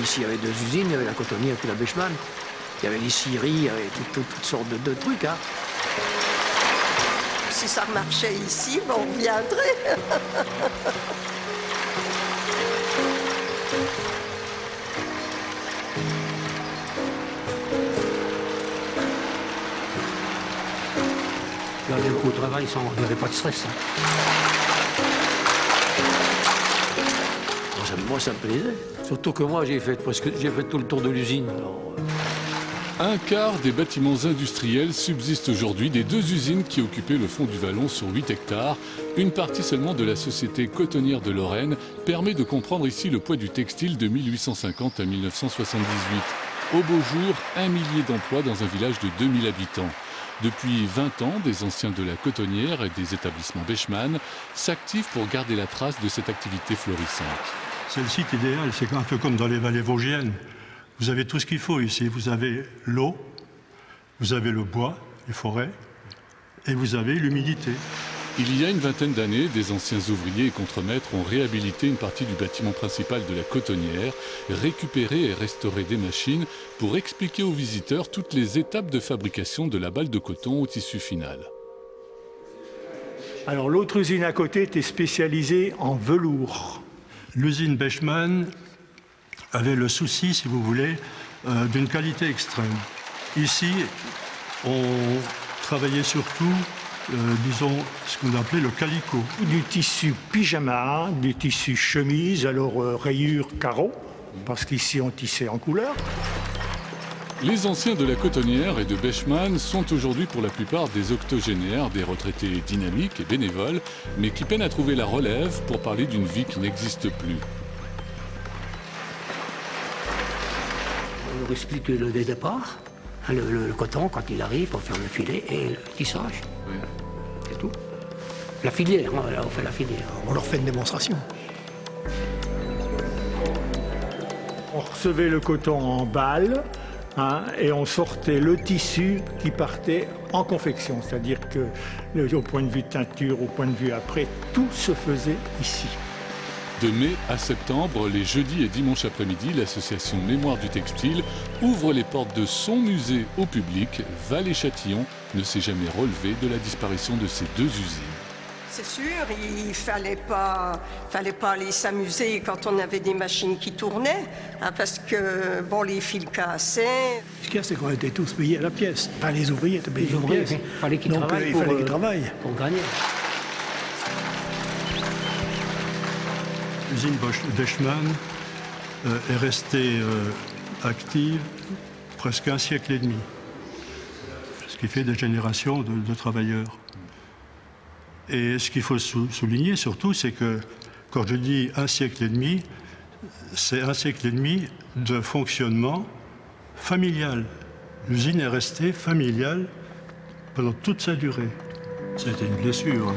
ici, il y avait deux usines, il y avait la cotonnière et puis la Bechmann. Il y avait les scieries, il y avait toutes sortes de trucs. Hein. Si ça marchait ici, ben on viendrait. Il y avait beaucoup de travail, il n'y avait pas de stress. Hein. Moi, ça me plaisait. Surtout que moi, j'ai fait tout le tour de l'usine. Un quart des bâtiments industriels subsistent aujourd'hui des deux usines qui occupaient le fond du vallon sur 8 hectares. Une partie seulement de la société cotonnière de Lorraine permet de comprendre ici le poids du textile de 1850 à 1978. Au beau jour, 1 millier d'emplois dans un village de 2000 habitants. Depuis 20 ans, des anciens de la cotonnière et des établissements Bechmann s'activent pour garder la trace de cette activité florissante. C'est le site idéal, c'est un peu comme dans les vallées vosgiennes. Vous avez tout ce qu'il faut ici. Vous avez l'eau, vous avez le bois, les forêts, et vous avez l'humidité. Il y a une vingtaine d'années, des anciens ouvriers et contremaîtres ont réhabilité une partie du bâtiment principal de la cotonnière, récupéré et restauré des machines pour expliquer aux visiteurs toutes les étapes de fabrication de la balle de coton au tissu final. Alors l'autre usine à côté était spécialisée en velours. L'usine Bechmann avait le souci, si vous voulez, d'une qualité extrême. Ici, on travaillait surtout, disons, ce qu'on appelait le calicot. Du tissu pyjama, du tissu chemise, alors rayures, carreaux, parce qu'ici on tissait en couleur. Les anciens de la cotonnière et de Bechmann sont aujourd'hui pour la plupart des octogénaires, des retraités dynamiques et bénévoles, mais qui peinent à trouver la relève pour parler d'une vie qui n'existe plus. On leur explique le départ, le coton quand il arrive pour faire le filet et le tissage. Oui. C'est tout. La filière, là, on fait la filière. On leur fait une démonstration. On recevait le coton en balles. Et on sortait le tissu qui partait en confection, c'est-à-dire que au point de vue teinture, au point de vue après, tout se faisait ici. De mai à septembre, les jeudis et dimanches après-midi, l'association Mémoire du Textile ouvre les portes de son musée au public. Vallée-Châtillon ne s'est jamais relevé de la disparition de ces deux usines. C'est sûr, il fallait pas aller s'amuser quand on avait des machines qui tournaient, hein, parce que bon, les fils cassaient. Ce qu'il y a, c'est qu'on était tous payés à la pièce. Enfin, les ouvriers étaient payés à la pièce. Il fallait qu'ils Donc, travaillent il fallait qu'ils travaillent. Pour gagner. L'usine Bechmann est restée active presque un siècle et demi, ce qui fait des générations de travailleurs. Et ce qu'il faut souligner surtout, c'est que quand je dis un siècle et demi, c'est un siècle et demi de fonctionnement familial. L'usine est restée familiale pendant toute sa durée. Ça a été une blessure. Hein.